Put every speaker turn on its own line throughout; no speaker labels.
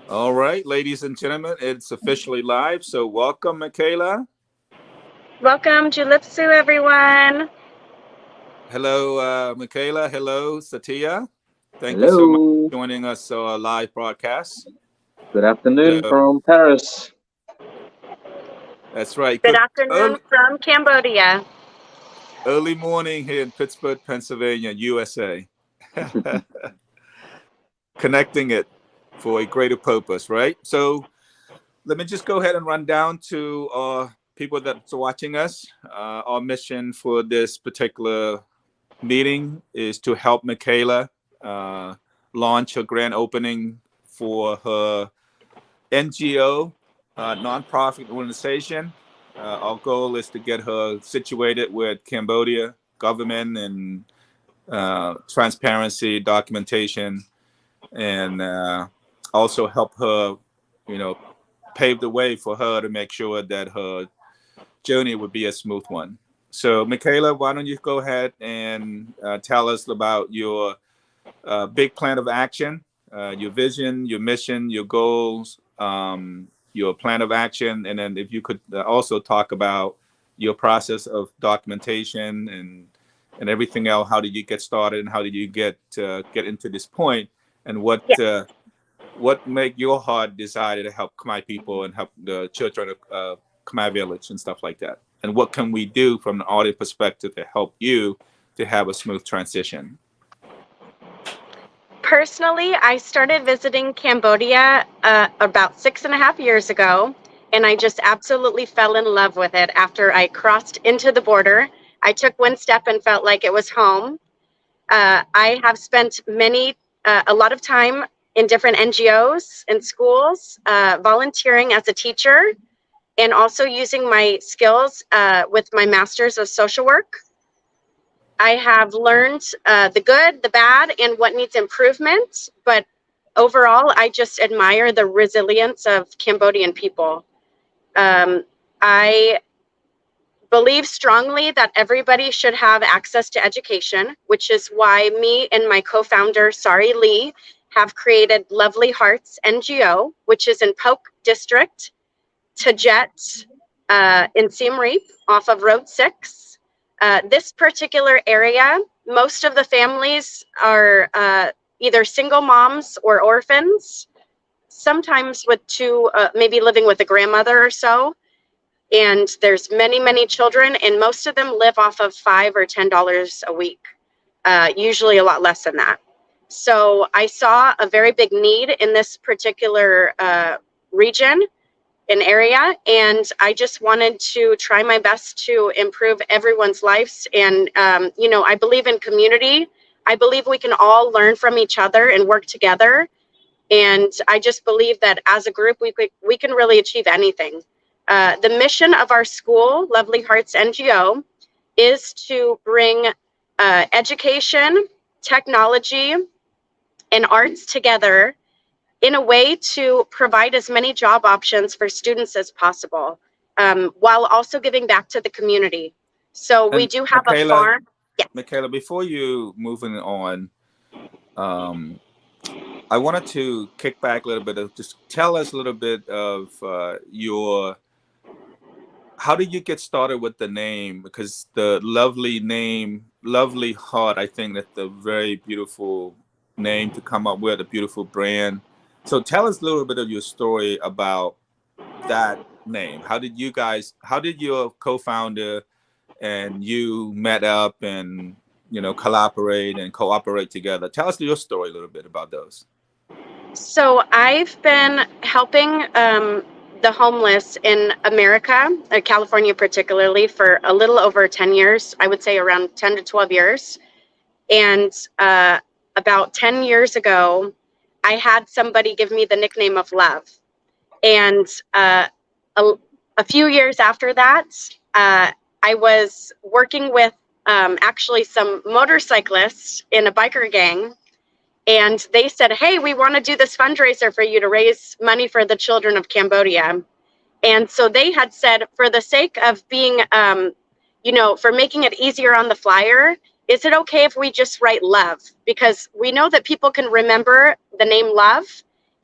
All right, ladies and gentlemen, it's officially live. So welcome, Michaela.
Welcome, Julipsu, everyone.
Hello, Michaela. Hello, Satya. Thank you so much
Hello.
for joining us on our live broadcast.
Good afternoon
So
from Paris.
that's right.
Good
Good
afternoon
early,
from Cambodia.
early morning here in Pittsburgh, Pennsylvania, USA. Connecting it for a greater purpose, right? So let me just go ahead and run down to people that's watching us. Our mission for this particular meeting is to help Michaela uh, launch her grand opening for her NGO, nonprofit organization. Our goal is to get her situated with Cambodia government and transparency, documentation, and also help her, you know, pave the way for her to make sure that her journey would be a smooth one. So, Michaela, why don't you go ahead and tell us about your big plan of action, your vision, your mission, your goals, your plan of action, and then if you could also talk about your process of documentation and everything else. How did you get started, and how did you get into this point, and
Yeah.
what make your heart desire to help Khmer people and help the children of Khmer village and stuff like that? And what can we do from an audit perspective to help you to have a smooth transition?
Personally, I started visiting Cambodia about 6.5 years ago, and I just absolutely fell in love with it after I crossed into the border. I took one step and felt like it was home. I have spent a lot of time in different NGOs and schools, volunteering as a teacher, and also using my skills with my master's of social work. I have learned the good, the bad, and what needs improvement. But overall, I just admire the resilience of Cambodian people. Um, I believe strongly that everybody should have access to education, which is why me and my co-founder, Sari Lee, have created Lovely Hearts NGO, which is in Polk District, Tajet, in Siem Reap off of Road 6. This particular area, most of the families are either single moms or orphans, sometimes with two, maybe living with a grandmother or so. And there's many children, and most of them live off of $5 or $10 a week, usually a lot less than that. So I saw a very big need in this particular region an area, and I just wanted to try my best to improve everyone's lives. And I believe in community. I believe we can all learn from each other and work together, and I just believe that as a group we can really achieve anything. The mission of our school, Lovely Hearts NGO, is to bring education, technology, and arts together in a way to provide as many job options for students as possible, while also giving back to the community. So we
And
do have a farm. Yes.
Michaela, before you moving on, um, I wanted to kick back a little bit of just tell us a little bit of your how did you get started with the name? Because the lovely name, Lovely Heart, I think that's a very beautiful name to come up with, a beautiful brand. So tell us a little bit of your story about that name. How did your co-founder and you met up and collaborate and cooperate together? Tell us your story a little bit about those.
So I've been helping the homeless in America, California particularly, for a little over 10 years. I would say around 10 to 12 years. And about 10 years ago, I had somebody give me the nickname of Love. And a, a few years after that, uh, I was working with actually some motorcyclists in a biker gang, and they said, "Hey, we want to do this fundraiser for you to raise money for the children of Cambodia." And so they had said, for the sake of being, for making it easier on the flyer, is it okay if we just write love? Because we know that people can remember the name Love,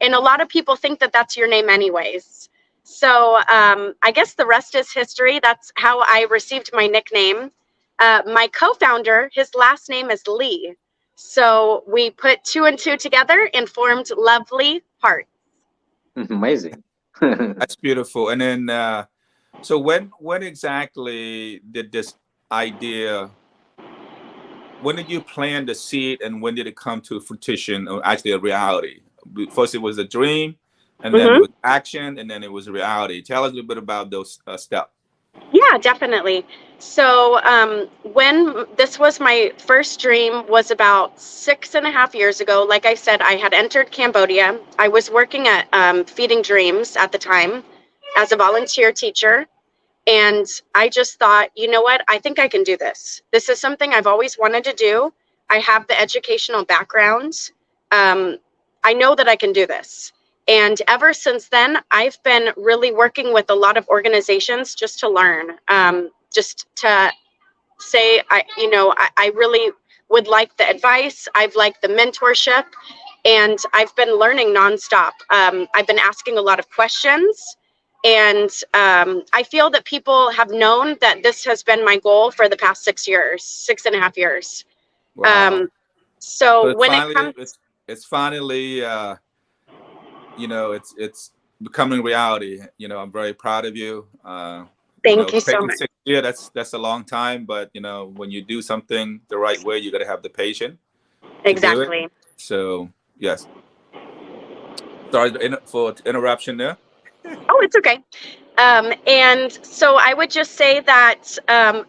And a lot of people think that that's your name anyways. So I guess the rest is history. That's how I received my nickname. My co-founder, his last name is Lee. So we put two and two together and formed Lovely Heart.
Amazing.
That's beautiful. And then, so when exactly did this idea? When did you plant the seed, and when did it come to fruition, or actually a reality? First, it was a dream, and then it
Mm-hmm.
was action, and then it was reality. Tell us a little bit about those steps.
Yeah, definitely. So when this was my first dream was about 6.5 years ago. Like I said, I had entered Cambodia. I was working at Feeding Dreams at the time as a volunteer teacher. And I just thought, you know what? I think I can do this. This is something I've always wanted to do. I have the educational background. I know that I can do this. And ever since then, I've been really working with a lot of organizations just to learn, just to say, I really would like the advice. I've liked the mentorship, and I've been learning nonstop. I've been asking a lot of questions, and I feel that people have known that this has been my goal for the past 6 years, 6.5 years.
Wow. So
So
it's
when it
finally
comes,
it's finally it's becoming reality. I'm very proud of you.
thank you so
Taking
much.
6 years, that's a long time, but when you do something the right way, you got to have the patience to do it.
Exactly.
So yes, sorry for interruption there.
Oh, it's okay. And so I would just say that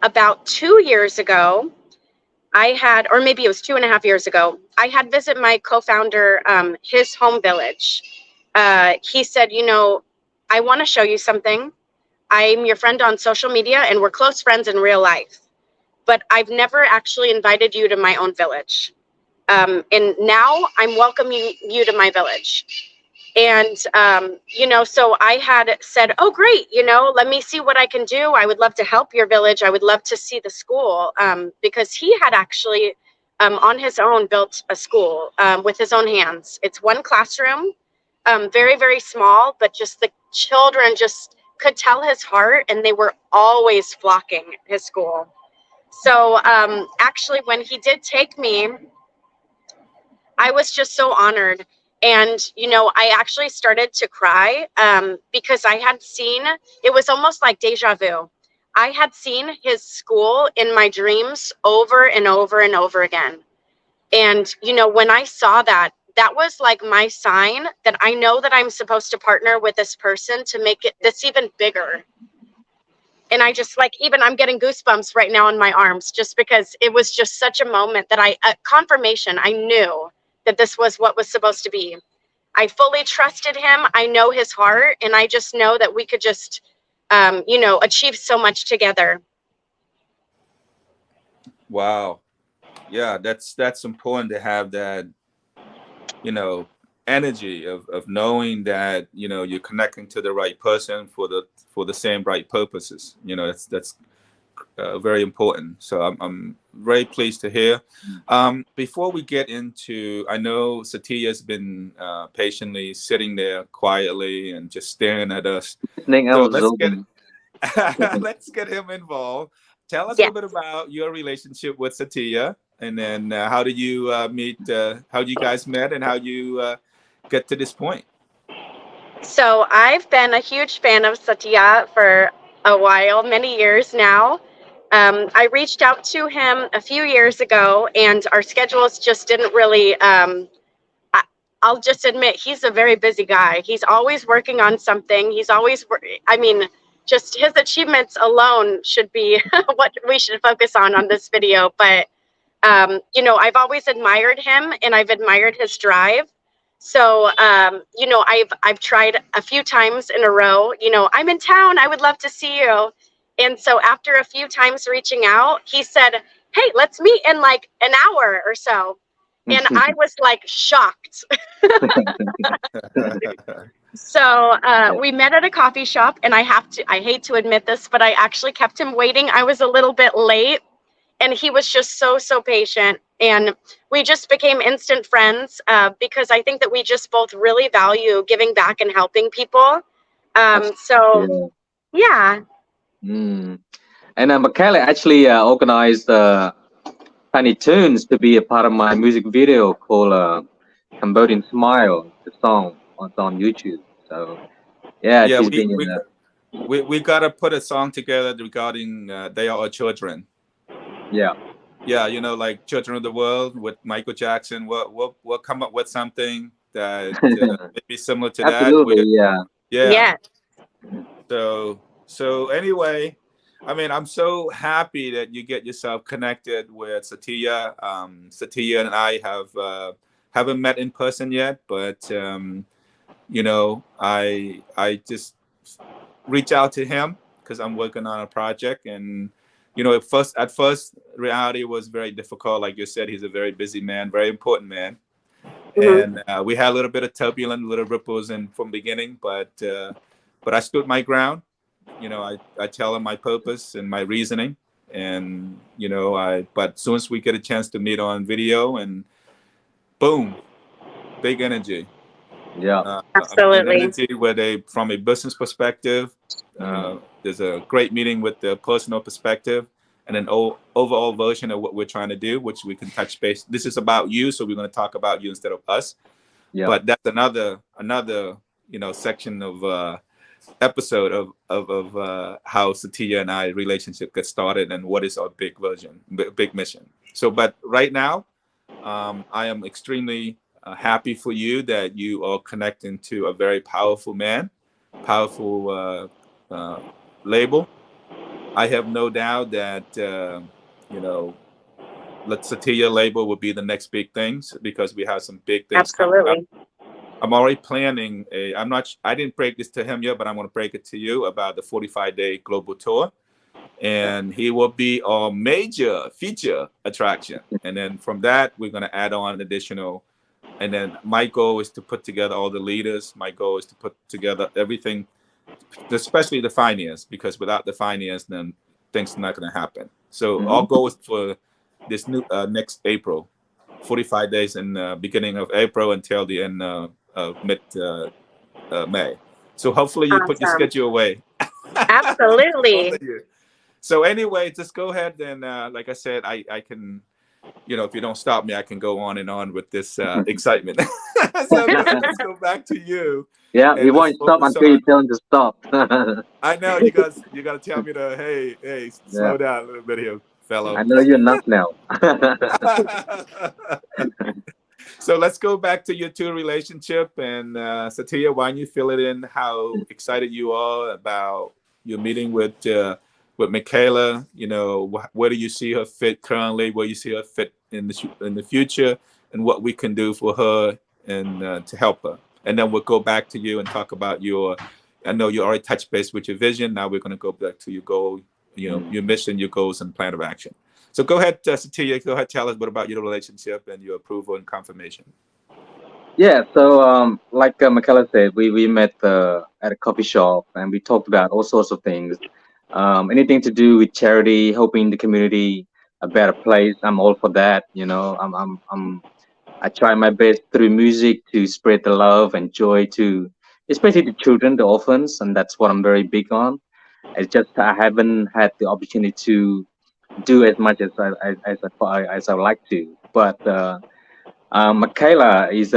about 2 years ago, I had, or maybe it was 2.5 years ago, I had visited my co-founder, his home village. He said, I want to show you something. I'm your friend on social media and we're close friends in real life, but I've never actually invited you to my own village. And now I'm welcoming you to my village. And, so I had said, oh, great, let me see what I can do. I would love to help your village. I would love to see the school, because he had actually on his own built a school with his own hands. It's one classroom, very, very small, but just the children just could tell his heart, and they were always flocking his school. So actually, when he did take me, I was just so honored. And, I actually started to cry because I had seen, it was almost like deja vu. I had seen his school in my dreams over and over and over again. And, when I saw that, that was like my sign that I know that I'm supposed to partner with this person to make it this even bigger. And I just even I'm getting goosebumps right now in my arms just because it was just such a moment that confirmation, I knew that this was what was supposed to be. I fully trusted him. I know his heart, and I just know that we could just, achieve so much together.
Wow. Yeah, that's important to have that, you know, energy of knowing that, you're connecting to the right person for the same right purposes. That's very important. So I'm very pleased to hear. Before we get into, I know Satya's been patiently sitting there quietly and just staring at us.
Listening and
So let's get
observing.
let's get him involved. Tell us a
Yeah.
little bit about your relationship with Satya, and then how did you meet? How you guys met, and how you get to this point?
So I've been a huge fan of Satya for a while, many years now. I reached out to him a few years ago, and our schedules just didn't really. I, I'll just admit he's a very busy guy. He's always working on something. He's always, I mean, just his achievements alone should be what we should focus on this video. But I've always admired him, and I've admired his drive. So, I've tried a few times in a row, I'm in town, I would love to see you. And so after a few times reaching out, he said, hey, let's meet in like an hour or so. And I was like shocked. So we met at a coffee shop, and I hate to admit this, but I actually kept him waiting. I was a little bit late. and he was just so patient, and we just became instant friends, because I think that we just both really value giving back and helping people. So
Yeah.
yeah.
Mm. And Micaela actually organized Tiny Tunes to be a part of my music video called Cambodian Smile, the song. It's on YouTube. So yeah,
Yeah,
she's been in
we gotta put a song together regarding "They Are Our Children."
yeah.
Yeah, you know, like "Children of the World" with Michael Jackson. We'll come up with something that maybe similar to that.
Absolutely, yeah.
Yeah.
Yeah,
So anyway, I mean, I'm so happy that you get yourself connected with Satya. Satya and I have haven't met in person yet, but you know, I just reach out to him because I'm working on a project, and you know, at first reality was very difficult. Like you said, he's a very busy man, very important man,
hmm,
and we had a little bit of turbulent, little ripples in from beginning, but I stood my ground. You know, I tell him my purpose and my reasoning, and you know, but as soon as we get a chance to meet on video, and boom, big energy.
Yeah.
An
absolutely.
energy where they, from a business perspective,
Mm.
there's a great meeting with the personal perspective, and an overall version of what we're trying to do, which we can touch base. This is about you, so we're going to talk about you instead of us.
Yeah.
But that's another you know section of episode of how Satya and I relationship gets started and what is our big version, big mission. So, but right now, I am extremely happy for you that you are connecting to a very powerful man, powerful label. I have no doubt that you know, let Satya label will be the next big things because we have some big things coming up.
Absolutely.
I'm already planning a. I'm not. I didn't break this to him yet, but I'm going to break it to you about the 45-day global tour,
Yeah.
and he will be our major feature attraction. And then from that, we're going to add on additional. And then my goal is to put together all the leaders. My goal is to put together everything, especially the finance, because without the finance, then things are not going to happen. So our
Hmm.
goal is for this new next April, 45 days in beginning of April until the end of mid May. So hopefully you put your
Awesome.
schedule away. Both
Absolutely.
of you. So anyway, just go ahead and like I said, I can, you know, if you don't stop me, I can go on and on with this excitement. So let's go back to you,
Yeah, we
and let's
won't stop
focus
until you
on.
tell him to stop.
I know you guys tell me to hey
Yeah.
slow down a little bit here, fellow.
I know you enough now.
So let's go back to your two relationship, and Satya, why don't you fill it in how excited you are about your meeting with Michaela? You know, where do you see her fit currently? Where you see her fit in the future, and what we can do for her and to help her. And then we'll go back to you and talk about your. I know you already touched base with your vision. Now we're going to go back to your goal, you know,
Mm.
your mission, your goals, and plan of action. So go ahead, Satya. Go ahead, tell us what about your relationship and your approval and confirmation.
Yeah, so like Michaela said, we met at a coffee shop and we talked about all sorts of things. Anything to do with charity, helping the community a better place. I'm all for that. You know, I try my best through music to spread the love and joy to, especially the children, the orphans, and that's what I'm very big on. It's just I haven't had the opportunity to do as much as I would like to. But Michaela is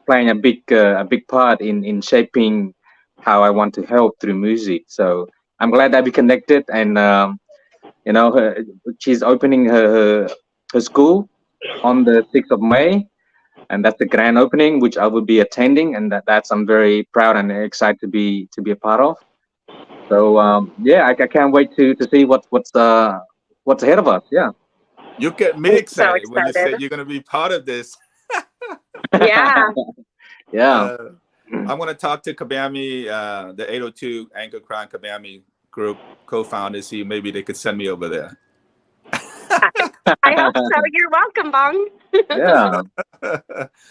playing a big part in shaping how I want to help through music. So I'm glad that we connected, and you know, she's opening her school on the 6th of May, and that's the grand opening, which I will be attending, and that's I'm very proud and excited to be a part of. So yeah, I can't wait to see what's ahead of us. Yeah.
You get me
I'm so
excited when you say
excited.
you're going to be part of this.
Yeah.
Yeah.
Uh, I'm going to talk to Kabami, the 802 Anchor Crown Kabami group co-founders. See, maybe they could send me over there.
I, I hope so. You're welcome, Bong.
Yeah.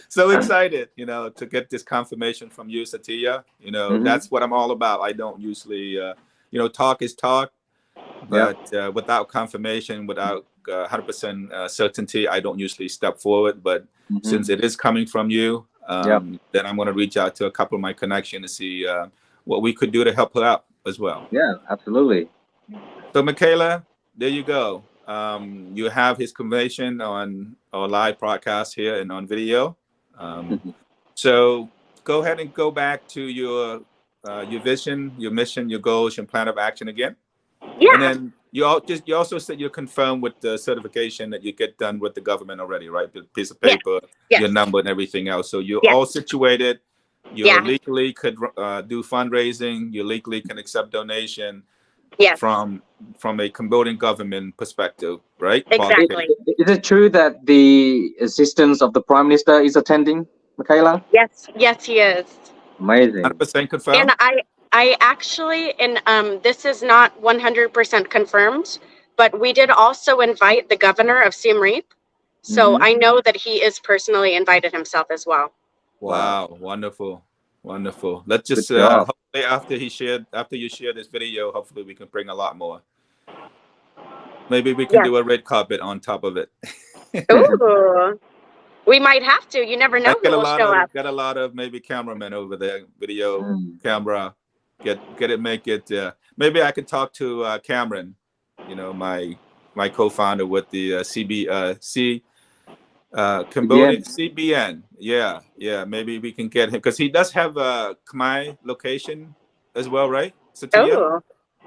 So excited, you know, to get this confirmation from you, Satya. You know,
Hmm.
that's what I'm all about. I don't usually, you know, talk is talk.
Yeah.
but without confirmation, without 100% certainty, I don't usually step forward. But since
Hmm.
it is coming from you,
Yep.
then I'm going to reach out to a couple of my connections to see what we could do to help her out as well.
Yeah. Absolutely.
So, Michaela, there you go. You have his conversation on our live broadcast here and on video. Um, so go ahead and go back to your vision, your mission, your goals, your plan of action again. And
Yeah.
then you also said you're confirmed with the certification that you get done with the government already, right? The piece of
Yes.
paper, your
Yes.
number, and everything else. So you're
Yes.
all situated. You
Yeah.
legally could do fundraising. You legally can accept donation
Yes.
from a Cambodian government perspective, right?
I-
Exactly.
Qualification.
Is it true that the assistance of the Prime Minister is attending, Michaela?
Yes. Yes, he is.
Amazing.
100%
And
confirmed.
I actually, and this is not 100% confirmed, but we did also invite the governor of Siem Reap. So
Hmm.
I know that he is personally invited himself as well.
Wow.
Wow, wonderful, wonderful. Let's
Good
just
job.
hopefully after you share this video, hopefully we can bring a lot more. Maybe we can
Yes.
do a red carpet on top of it.
Ooh. We might have to. You never
I
know who will show up.
get a lot of maybe cameramen over there, video
Mm.
camera, get it, make it. Maybe I could talk to Cameron, my co-founder with the Cambodia
CBN.
CBN. Yeah, yeah. Maybe we can get him because he does have a Khmer location as well, right? Satya.
Oh.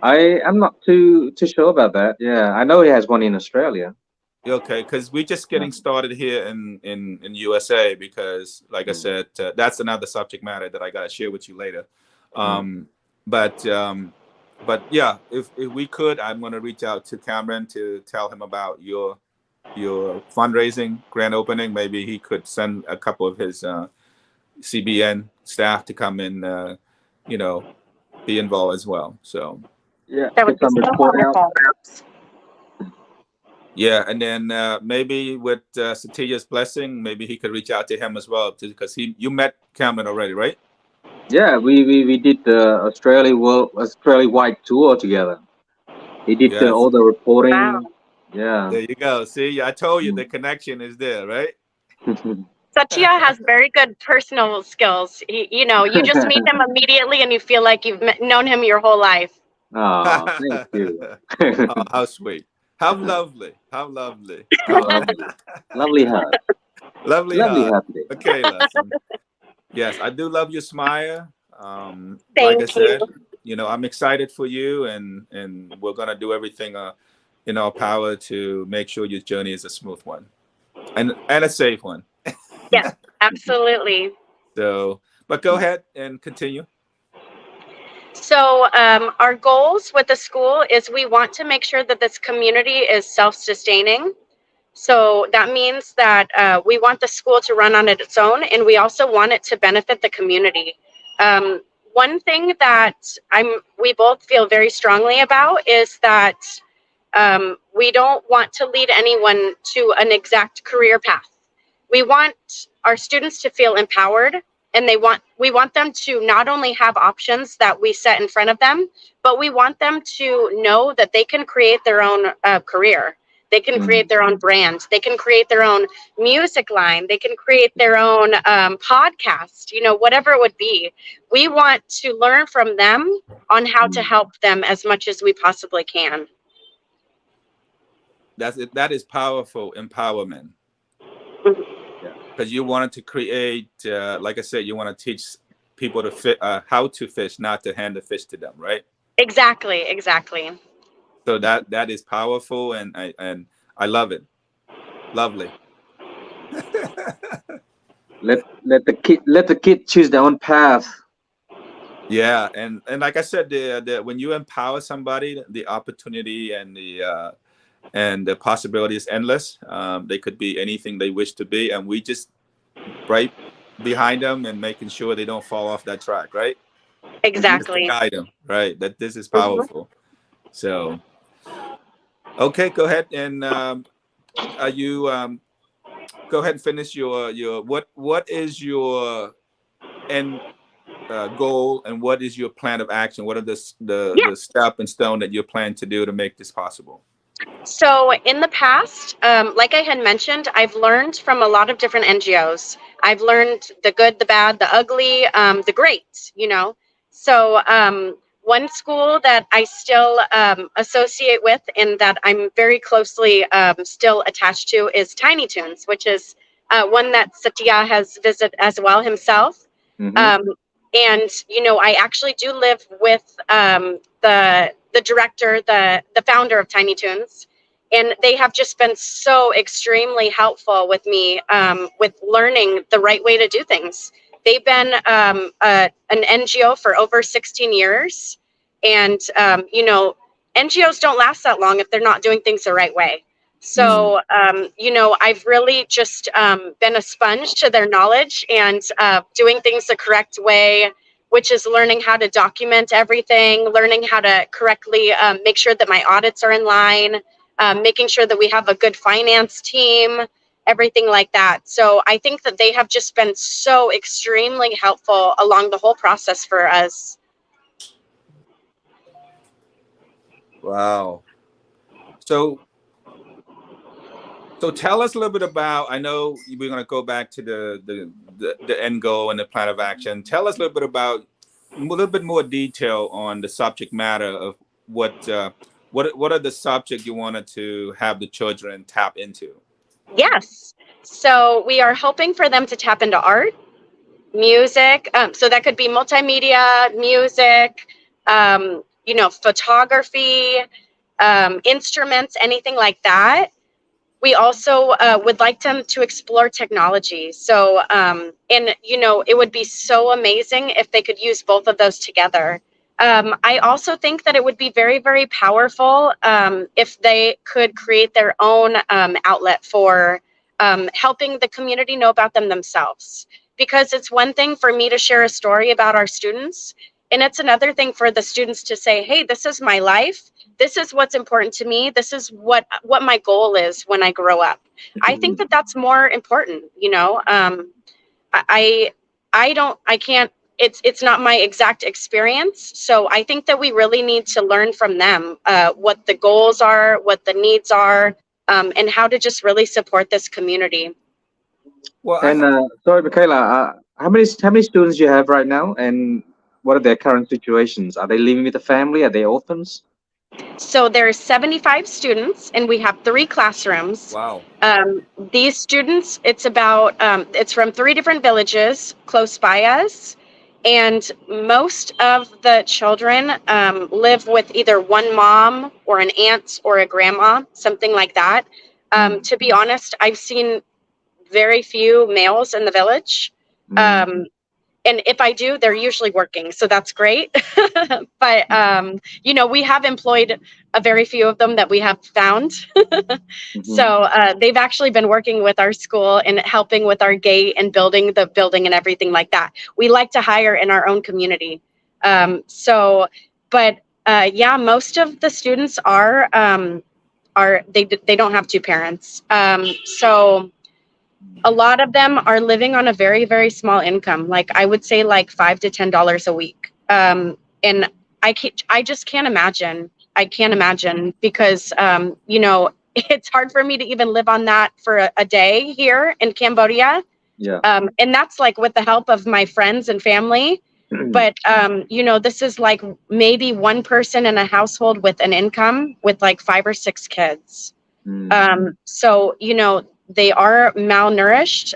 I'm not too sure about that. Yeah, I know he has one in Australia.
Okay, because we're just
Yeah.
getting started here in USA because, like I
Mm.
said, that's another subject matter that I gotta share with you later.
Mm.
Um, but yeah, if we could, I'm gonna reach out to Cameron to tell him about your fundraising grand opening. Maybe he could send a couple of his CBN staff to come in, be involved as well. So
Yeah,
That
get
would be
some
so
report out.
wonderful.
yeah, and then maybe with Satya's blessing, maybe he could reach out to him as well because you met Cameron already, right?
Yeah, we did the Australia wide tour together. He did
Yes.
all the
Wow.
reporting. Yeah.
There you go. See, I told you
Mm.
the connection is there, right?
Satya has very good personal skills. You just meet him immediately and you feel like you've known him your whole life.
Oh, thank you.
Oh, how sweet. How lovely. How lovely.
Lovely, lovely heart,
Lovely
lovely
heart.
heart today.
Okay, lesson. Yes, I do love your smile. Like I
Thank you.
said, I'm excited for you, and we're gonna do everything in our power to make sure your journey is a smooth one and a safe one.
Yes, absolutely.
So, but go ahead and continue.
So, our goals with the school is we want to make sure that this community is self sustaining. So, that means that we want the school to run on its own, and we also want it to benefit the community. One thing that we both feel very strongly about is that we don't want to lead anyone to an exact career path. We want our students to feel empowered, and we want them to not only have options that we set in front of them, but we want them to know that they can create their own career. They can create
Mm.
their own brand. They can create their own music line. They can create their own podcast, whatever it would be. We want to learn from them on how to
Mm.
help them as much as we possibly can.
That's it. That is powerful empowerment
Mhm.
Yeah.
because you wanted to create, like I said, you want to teach people to how to fish, not to hand the fish to them, right?
Exactly, exactly.
So that is powerful, and I love it. Lovely.
Let the kid choose their own path.
Yeah, and like I said, the when you empower somebody, the opportunity and the possibility is endless. They could be anything they wish to be, and we just right behind them and making sure they don't fall off that track, right?
Hmm.
Just to
Exactly.
guide them, right? That this is
Mhm.
powerful. So, okay, go ahead and are you go ahead and finish your what is your end goal, and what is your plan of action? What are
Yeah.
the step and stone that you're planning to do to make this possible?
So in the past, like I had mentioned, I've learned from a lot of different NGOs. I've learned the good, the bad, the ugly, the great, you know. So one school that I still associate with and that I'm very closely still attached to is Tiny Toons, which is one that Satya has visited as well himself.
Mm-hmm.
Um, and you know, I actually do live with the director, the founder of Tiny Toons, and they have just been so extremely helpful with me with learning the right way to do things. They've been an NGO for over 16 years, and you know, NGOs don't last that long if they're not doing things the right way.
Mm.
So, you know, I've really just been a sponge to their knowledge and doing things the correct way, which is learning how to document everything, learning how to correctly make sure that my audits are in line, making sure that we have a good finance team, everything like that. So I think that they have just been so extremely helpful along the whole process for us.
Wow. So so tell us a little bit about. I know we're going to go back to the end goal and the plan of action. Tell us a little bit about a little bit more detail on the subject matter of what are the subject you wanted to have the children tap into.
Yes. So we are hoping for them to tap into art, music. So that could be multimedia, music, you know, photography, instruments, anything like that. We also would like them to explore technology. So, and you know, it would be so amazing if they could use both of those together. I also think that it would be very, very powerful if they could create their own outlet for helping the community know about them themselves. Because it's one thing for me to share a story about our students, and it's another thing for the students to say, hey, this is my life, this is what's important to me, this is what my goal is when I grow up. I think that that's more important, you know. I I can't, it's not my exact experience, so I think that we really need to learn from them what the goals are, what the needs are, and how to just really support this community.
Well, I
And
have
sorry, Michaela, how many students you have right now, and what are their current situations? Are they living with a family? Are they orphans?
So there's 75 students, and we have 3 classrooms.
wow.
These students, it's from 3 different villages close by us, and most of the children live with either one mom or an aunt or a grandma, something like that.
Mm.
To be honest, I've seen very few males in the village.
Mm.
Um, and if I do, they're usually working, so that's great. But you know, we have employed a very few of them that we have found. So
Mm-hmm.
they've actually been working with our school and helping with our gate and building the building and everything like that. We like to hire in our own community. So, but yeah, most of the students are they don't have 2 parents. So a lot of them are living on a very, very small income, like I would say like $5 to $10 a week. And I just can't imagine. I can't imagine because you know, it's hard for me to even live on that for a day here in Cambodia.
Yeah.
And that's like with the help of my friends and family. But you know, this is like maybe one person in a household with an income with like 5 or 6 kids.
Mm.
So, you know, they are malnourished.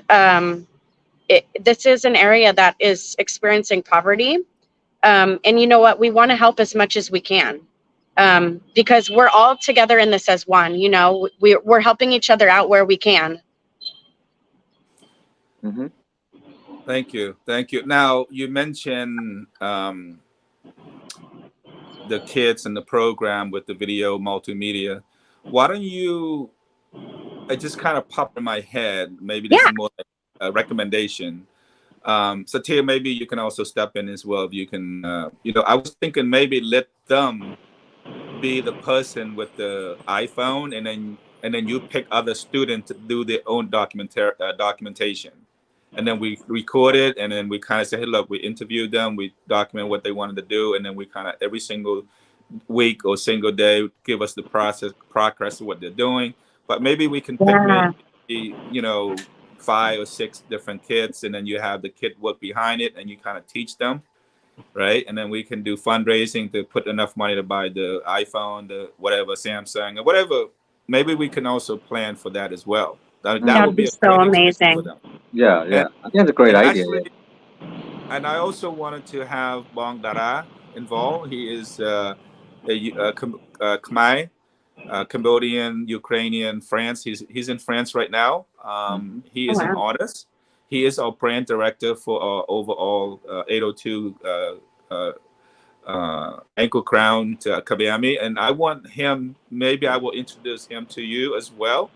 This is an area that is experiencing poverty. And you know what? We want to help as much as we can because we're all together in this as one. You know, we're helping each other out where we can.
Mm-hmm.
Thank you. Thank you. Now, you mentioned the kids and the program with the video multimedia. Why don't you? It just kind of popped in my head. Maybe this
Yeah.
is more like a recommendation. So, Tia, maybe you can also step in as well. If you can, I was thinking maybe let them be the person with the iPhone, and then you pick other students to do their own documentation. and then we record it, and then we kind of say, hey, look, we interviewed them, we document what they wanted to do, and then we kind of every single week or single day give us the progress of what they're doing. But maybe we can pick maybe
Yeah.
5 or 6 different kits, and then you have the kit work behind it, and you kind of teach them, right? And then we can do fundraising to put enough money to buy the iPhone, the whatever, Samsung or whatever. Maybe we can also plan for that as well. That
That
would
would be
be a
so
great experience for
amazing.
them.
Yeah,
And
yeah. I think that's a great
and
idea.
actually, and I also wanted to have Bong Dara involved. He is a Khmer, Cambodian, Ukrainian, France. He's in France right now.
Hmm.
He
Oh,
is an
wow.
artist. He is our brand director for our overall 802 ankle crown to Kabayami, and I want him. Maybe I will introduce him to you as well,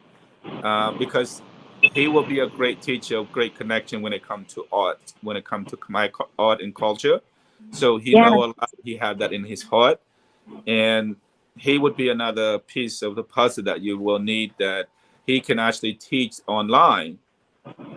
because he will be a great teacher, great connection when it comes to art, when it comes to Khmer art and culture. So he
Yeah.
know a lot. He have that in his heart, and he would be another piece of the puzzle that you will need, that he can actually teach online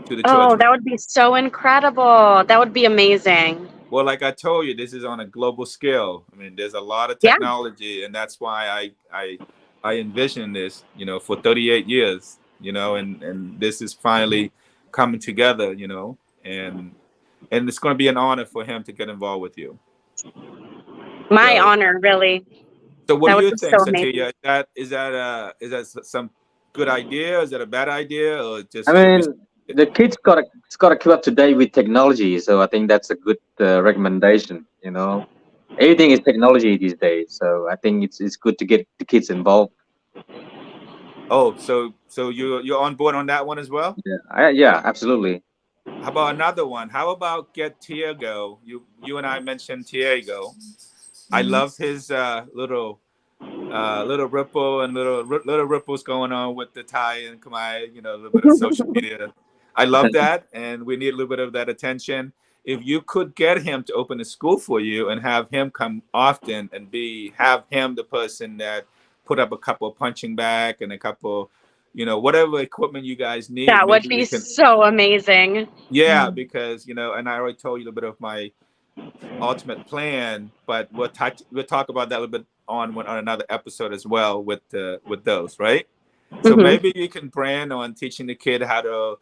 to the
Oh,
children.
that would be so incredible. That would be amazing.
Well, like I told you, this is on a global scale. I mean, there's a lot of
Yeah.
technology, and that's why I envision this, for 38 years, and this is finally coming together, and it's going to be an honor for him to get involved with you.
My
So,
honor, really.
so what do
That would
you
be
think,
so amazing.
Satya? Is that some good idea? Is that a bad idea, or
I
just should we?
mean, the kids gotta keep up to date with technology, so I think that's a good recommendation. Everything is technology these days, so I think it's good to get the kids involved.
Oh, so you're on board on that one as well?
Yeah, yeah, absolutely.
How about another one? How about get Tiago? You and I mentioned Tiago. I
Mhm.
love his little ripple and little ripples going on with the Thai and Khmer. A little bit of social media. I love that, and we need a little bit of that attention. If you could get him to open a school for you and have him come often and have him the person that put up a couple of punching bag and a couple, whatever equipment you guys need,
That would
maybe
be
we can.
so amazing.
Yeah, because and I already told you a little bit of my ultimate plan, but we'll talk about that a little bit on another episode as well with those, right? So
Hmm.
maybe you can brand on teaching the kid how to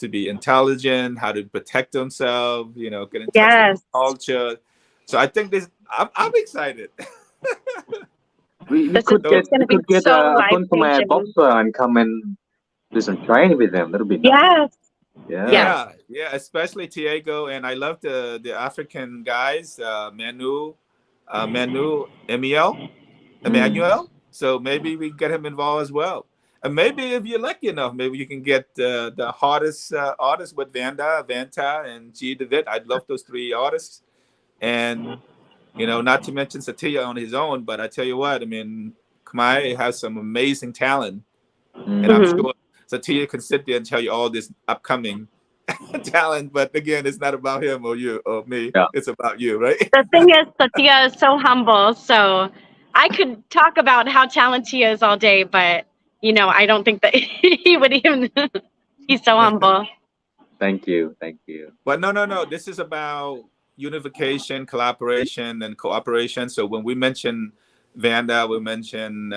be intelligent, how to protect themselves, get in touch with
Yes.
culture. So I think I'm excited.
We
This is
could
So
get
it's going
we
to be
could get
so
a
life
Kun Khmer
changing.
boxer and come and do some training with them. That'll be nice.
Yes.
Yeah.
Yes.
yeah, especially Tiago, and I love the African guys, Manu Emiel.
Mm.
Emmanuel. So maybe we get him involved as well. And maybe if you're lucky enough, maybe you can get the hardest artists with Vanta, and G David. I'd love those 3 artists. And, not to mention Satya on his own, but I tell you what, I mean, Khmer has some amazing talent. And I'm
Mm.
Hmm.
sure Satya can sit there and tell you all this upcoming talent. But again, it's not about him or you or me.
Yeah.
It's about you, right?
The thing is, Satya is so humble. So I could talk about how talented he is all day, but I don't think that he would even. He's so humble.
Thank you. Thank you.
But no, no, no. This is about unification, collaboration, and cooperation. So when we mention Vanda, we mention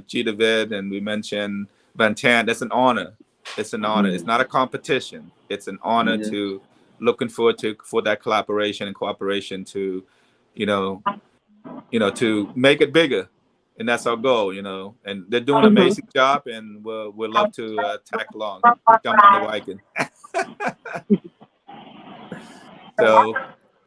G David, and we mention Van Tan, that's an honor. It's an honor. It's
Mm.
not a competition. It's an honor
Yeah.
to looking forward to for that collaboration and cooperation to, you know, to make it bigger. And that's our goal, And they're doing an
Hmm.
amazing job, and we'll love to tag along, jump on the wagon. So,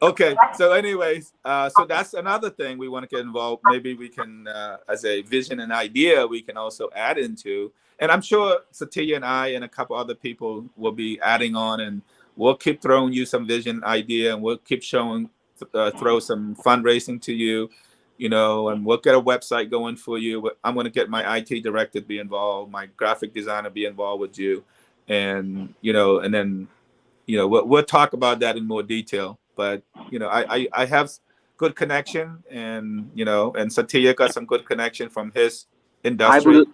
okay. So, anyways, so that's another thing we want to get involved. Maybe we can, as a vision and idea, we can also add into. And I'm sure Satya and I and a couple other people will be adding on, and we'll keep throwing you some vision idea, and we'll keep throw some fundraising to you, and we'll get a website going for you. I'm going to get my IT director to be involved, my graphic designer be involved with you, and and then we'll talk about that in more detail. But I have good connection, and and Satya got some good connection from his
I would
industry.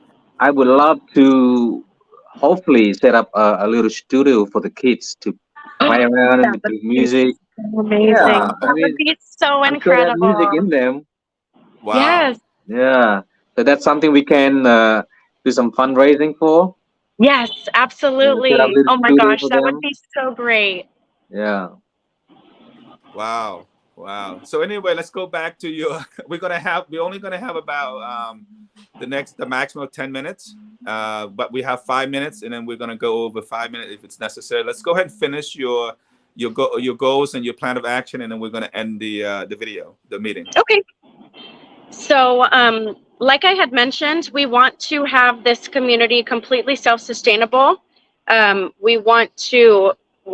I would love to hopefully set up a little studio for the kids to play around
That
and
would
do
be
music.
so
Yeah,
amazing.
I
That would
mean,
be so
I'm sure they have music
incredible.
in them.
Wow.
Yes.
Yeah, so that's something we can do some fundraising for.
Yes,
Set up
absolutely.
little
Oh my
studio
gosh,
for
that would
them.
be so great.
Yeah.
Wow. Wow. So anyway, let's go back to your we're only gonna have about the maximum of 10 minutes. But we have 5 minutes and then we're gonna go over 5 minutes if it's necessary. Let's go ahead and finish your goals and your plan of action, and then we're gonna end the video, the meeting.
Okay. So, like I had mentioned, we want to have this community completely self-sustainable. We want to,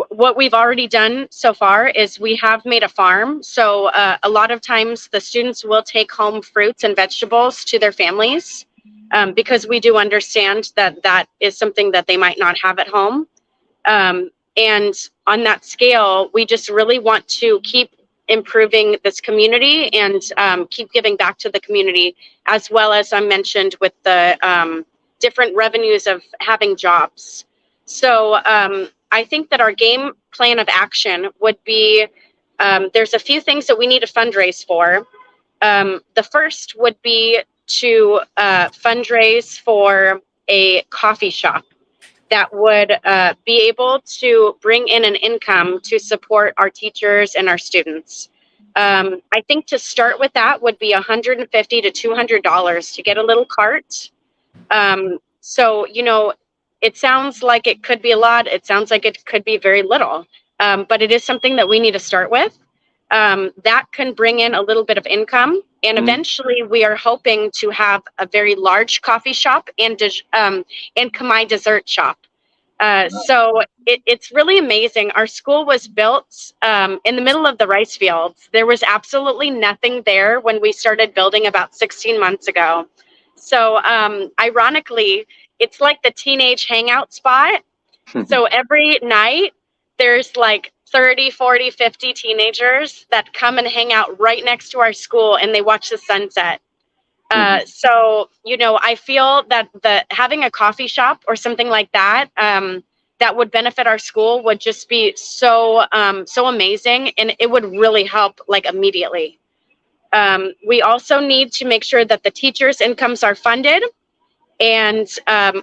what we've already done so far is we have made a farm. So, a lot of times the students will take home fruits and vegetables to their families, because we do understand that that is something that they might not have at home. And on that scale, we just really want to keep improving this community and keep giving back to the community, as well as I mentioned with the different revenues of having jobs. So I think that our game plan of action would be, there's a few things that we need to fundraise for. The first would be to fundraise for a coffee shop that would be able to bring in an income to support our teachers and our students. I think to start with that would be $150 to $200 to get a little cart. So, it sounds like it could be a lot. It sounds like it could be very little, but it is something that we need to start with. That can bring in a little bit of income. And
Mm.
eventually, we are hoping to have a very large coffee shop and Khmer dessert shop. So it's really amazing. Our school was built in the middle of the rice fields. There was absolutely nothing there when we started building about 16 months ago. So ironically, it's like the teenage hangout spot. So every night, there's like 30, 40, 50 teenagers that come and hang out right next to our school and they watch the sunset. So I feel that the having a coffee shop or something like that, that would benefit our school would just be so amazing, and it would really help like immediately. We also need to make sure that the teachers' incomes are funded, and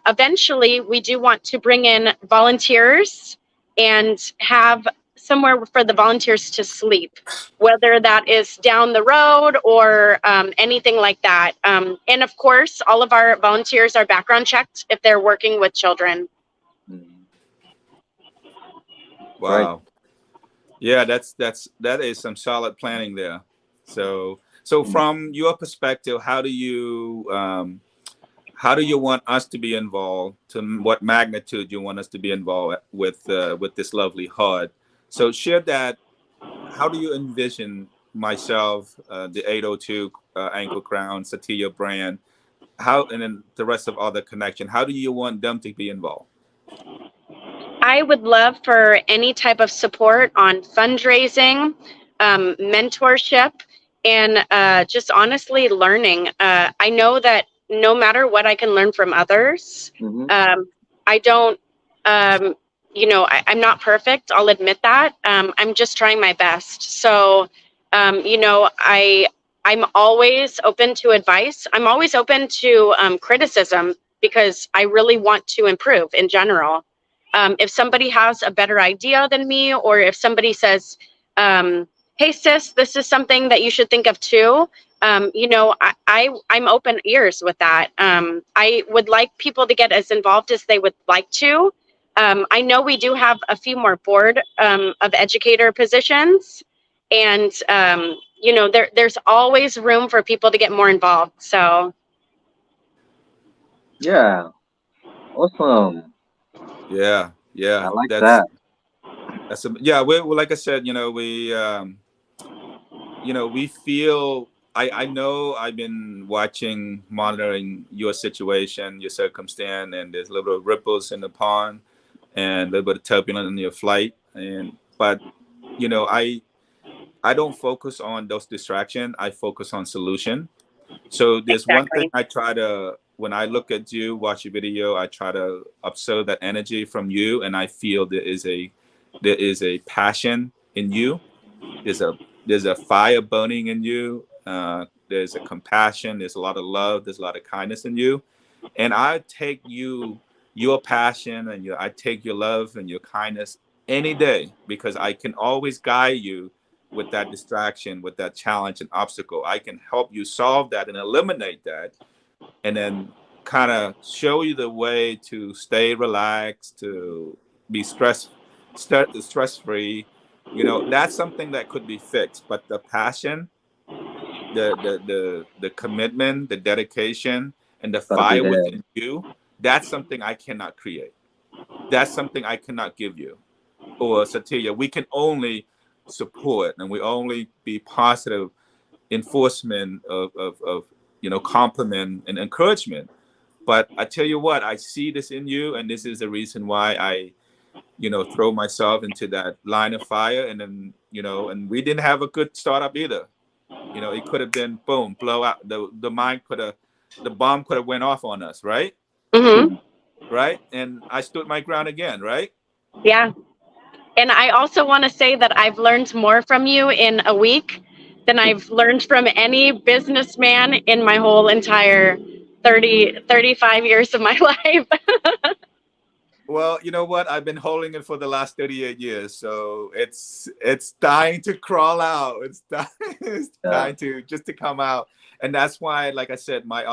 eventually we do want to bring in volunteers and have somewhere for the volunteers to sleep, whether that is down the road or anything like that. And of course, all of our volunteers are background checked if they're working with children.
Mm. Great.
Wow. Yeah, that is some solid planning there. So
Mm.
from your perspective, how do you want us to be involved? To what magnitude you want us to be involved with this lovely HUD? So share that. How do you envision myself, the 802 Ankle Crown, Satya brand, how, and then the rest of other connection? How do you want them to be involved?
I would love for any type of support on fundraising, mentorship, and just honestly learning. I know that no matter what, I can learn from others.
Mm-hmm.
I don't, um, I'm not perfect. I'll admit that. I'm just trying my best. So, I'm always open to advice. I'm always open to criticism because I really want to improve in general. If somebody has a better idea than me, or if somebody says, "Hey, sis, this is something that you should think of too," I'm open ears with that. I would like people to get as involved as they would like to. I know we do have a few more board of educator positions, and there's always room for people to get more involved. So
Yeah. Awesome.
Yeah,
I
yeah,
like that.
yeah. We like I said, we feel. I know I've been watching, monitoring your situation, your circumstance, and there's a little bit of ripples in the pond, and a little bit of turbulence in your flight. But I don't focus on those distractions. I focus on solution. So there's one thing
exactly.
I try to, when I look at you, watch your video, I try to observe that energy from you, and I feel there is There is a passion in you. There's a fire burning in you. There's a compassion. There's a lot of love. There's a lot of kindness in you. And I take your passion and I take your love and your kindness any day, because I can always guide you with that distraction, with that challenge and obstacle. I can help you solve that and eliminate that, and then kind of show you the way to stay relaxed, to be stress free. That's something that could be fixed, but the passion, the commitment, the dedication, and the
Gotta be
fire
there.
within you, that's something I cannot create. That's something I cannot give you. Or Satya, we can only support, and we only be positive enforcement of compliment and encouragement. But I tell you what, I see this in you, and this is the reason why I throw myself into that line of fire. And then and we didn't have a good startup either. It could have been boom, blow out. The bomb could have went off on us, right?
Mm-hmm.
Right. And I stood my ground again, right?
Yeah. And I also want to say that I've learned more from you in a week than I've learned from any businessman in my whole entire 35 years of my life.
Well, you know what? I've been holding it for the last 38 years, so it's dying to crawl out. It's
Yeah.
dying to come out, and that's why, like I said, my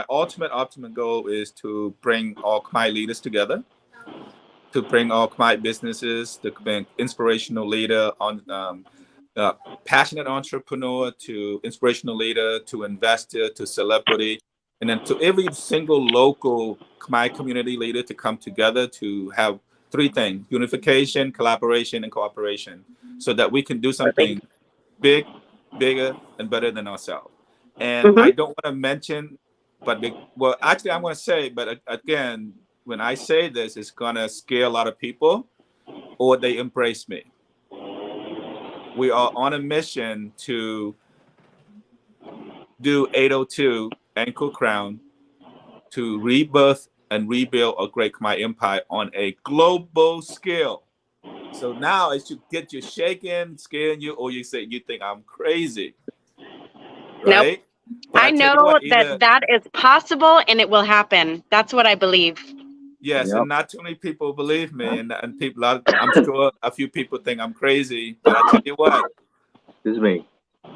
ultimate goal is to bring all Khmer leaders together, to bring all Khmer businesses, to bring inspirational leader on uh, passionate entrepreneur to inspirational leader to investor to celebrity, and then to every single local Khmer community leader to come together to have three things: unification, collaboration, and cooperation, so that we can do
Perfect.
something big, bigger, and better than ourselves. And
Mm-hmm.
I don't want to mention, well, actually, I'm going to say, but again, when I say this, it's going to scare a lot of people, or they embrace me. We are on a mission to do 802 Ankle Crown to rebirth and rebuild a great Khmer empire on a global scale. So now it should get you shaking, scaring you, or you think I'm crazy,
Nope.
right? But I
I
tell you
know
what,
that
either
that is possible and it will happen. That's what I believe.
yes,
Yep.
and not too many people believe me, and people, I'm sure a few people think I'm crazy, but I tell you what,
This is me.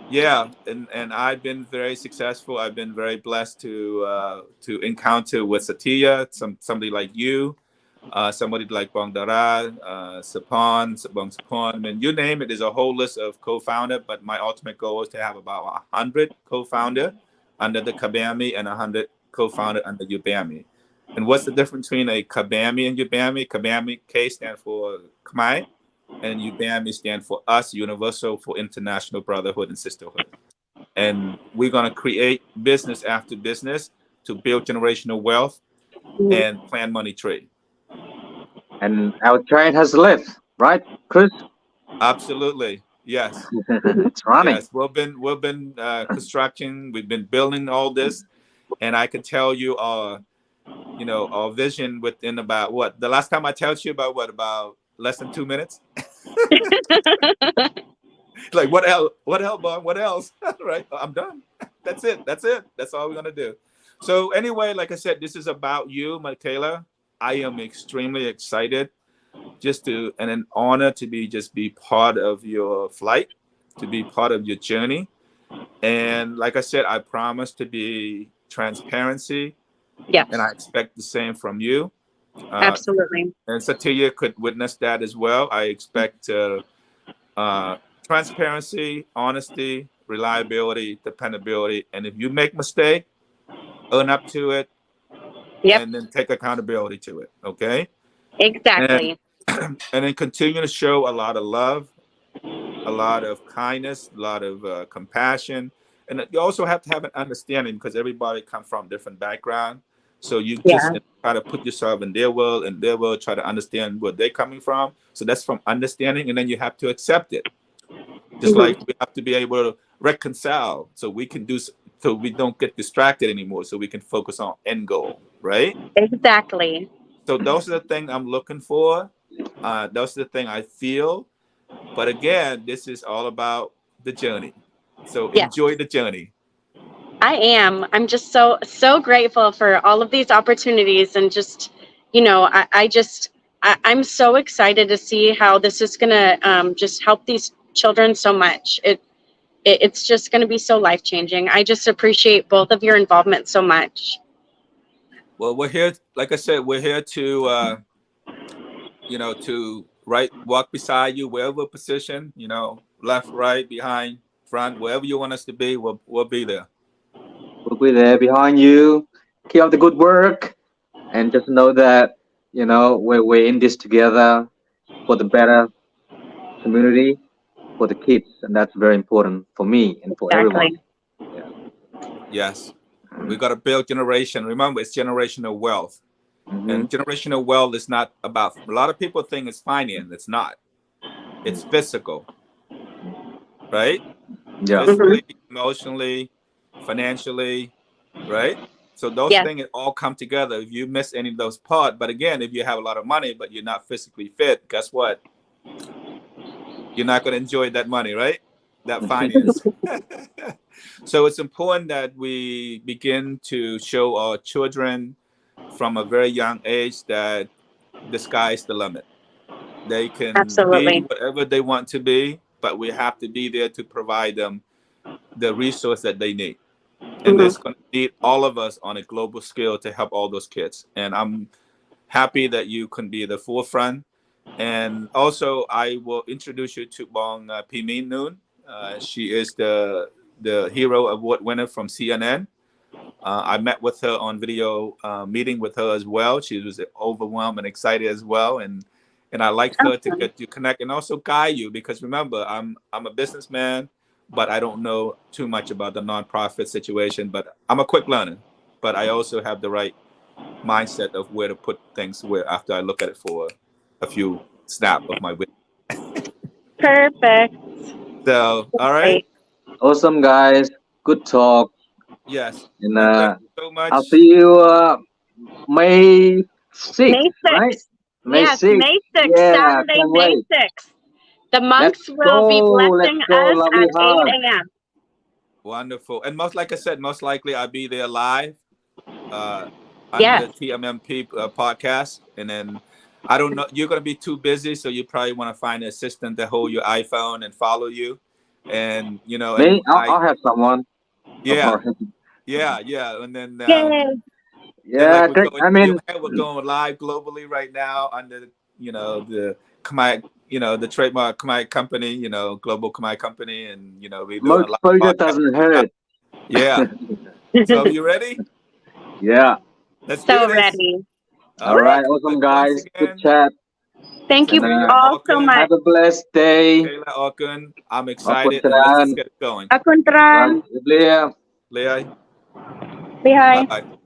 yeah, and I've been very successful. I've been very blessed to encounter with Satya, somebody like you, somebody like Bong Dara, Bong Sapon. I mean, you name it. There's a whole list of co-founder, but my ultimate goal is to have about 100 co-founder under the Kabami and 100 co-founder under Ubami. And what's the difference between a Kabami and Ubami? Kabami K stands for Khmer, and UBAMI stand for us, Universal for International Brotherhood and Sisterhood. And we're going to create business after business to build generational wealth and plan money trade.
And our train has left, right, Chris?
Absolutely. Yes.
It's running.
Yes. We've been constructing, we've been building all this. And I can tell you our vision within about what the last time I told you about less than 2 minutes. Like what else, Bob? What else? Right, I'm done. That's all we're gonna do. So anyway, like I said, this is about you, Michaela. I am extremely excited just to and an honor to be part of your flight, to be part of your journey. And like I said, I promise to be transparency, and I
Yes,
expect the same from you. uh,
absolutely.
and Satya could witness that as well. I expect uh, transparency, honesty, reliability, dependability. And if you make mistake, own up to it,
Yep,
and then take accountability to it. Okay, and
exactly.
and then continue to show a lot of love, a lot of kindness, a lot of compassion, and you also have to have an understanding because everybody comes from different background. So you just
Yeah.
try to put yourself in their world, and their world, try to understand where they're coming from. So that's from understanding, and then you have to accept it. Just
Hmm.
like we have to be able to reconcile, so we can so we don't get distracted anymore, so we can focus on end goal, right?
Exactly.
So those are the things I'm looking for. Those are the thing I feel. But again, this is all about the journey. So
Yes,
enjoy the journey.
I am. I'm just so grateful for all of these opportunities, and just, I'm so excited to see how this is gonna just help these children so much. It's just gonna be so life changing. I just appreciate both of your involvement so much.
Well, we're here. Like I said, we're here to to walk beside you, wherever position, left, right, behind, front, wherever you want us to be, we'll be there.
We'll be there behind you. Keep up the good work, and just know that we're in this together for the better community, for the kids, and that's very important for me and for everyone.
Exactly.
Yeah.
Yes, we got to build generation. Remember, it's generational wealth,
Mm-hmm.
and generational wealth is not about. A lot of people think it's finance. It's not. It's physical, right?
Yeah.
Hmm.
Physically, emotionally, financially, right? So those
Yes.
things all come together. If you miss any of those parts, but again, if you have a lot of money but you're not physically fit, guess what? You're not going to enjoy that money, right? That finance. So it's important that we begin to show our children from a very young age that the sky is the limit. They can be
Absolutely.
whatever they want to be, but we have to be there to provide them the resource that they need. And
Hmm.
there's going to need all of us on a global scale to help all those kids. And I'm happy that you can be the forefront. And also, I will introduce you to Bong Pimin Noon. She is the Hero Award winner from CNN. I met with her on video meeting with her as well. She was overwhelmed and excited as well, and I like her to
Awesome.
get you connect and also guide you because remember, I'm a businessman, but I don't know too much about the nonprofit situation. But I'm a quick learner, but I also have the right mindset of where to put things where after I look at it for a few snap of my wit.
Perfect.
So, all right,
Great.
Awesome, guys. Good talk.
yes,
And
and thank you so
I'll
much.
see you May 6th,
May
right?
6th.
May
Yes,
6th.
May 6th,
Yeah,
Saturday,
can't
May
wait.
6th. The
Let's
monks will be
go. Let's
blessing
go.
us
Lovely
at 8
heart.
a.m.
Wonderful, and most like I said, most likely I'll be there live uh, under
Yes.
the TMMP podcast. And then I don't know, you're going to be too busy. So you probably want to find an assistant to hold your iPhone and follow you. And,
Me?
and
I'll have someone. Don't
yeah,
worry.
yeah. And
Yay.
then like
Yeah, I mean,
we're going live globally right now under, the Khmer, the trademark Khmer company, global Khmer company. And, we're doing
more
a lot of
exposure
podcasts
doesn't
right now.
hurt.
Yeah. So are you ready?
Yeah.
Let's do
So
this.
ready.
All
All
right.
right. Awesome,
Once
guys. Good
again,
chat.
Thank
And
you
Micaela
all so
Orkun,
much.
have a blessed day.
Micaela Orkun, I'm
Aku
excited and let's
ceraan.
get going.
Akuntran.
Bye.
Leah,
Bye.
bye bye.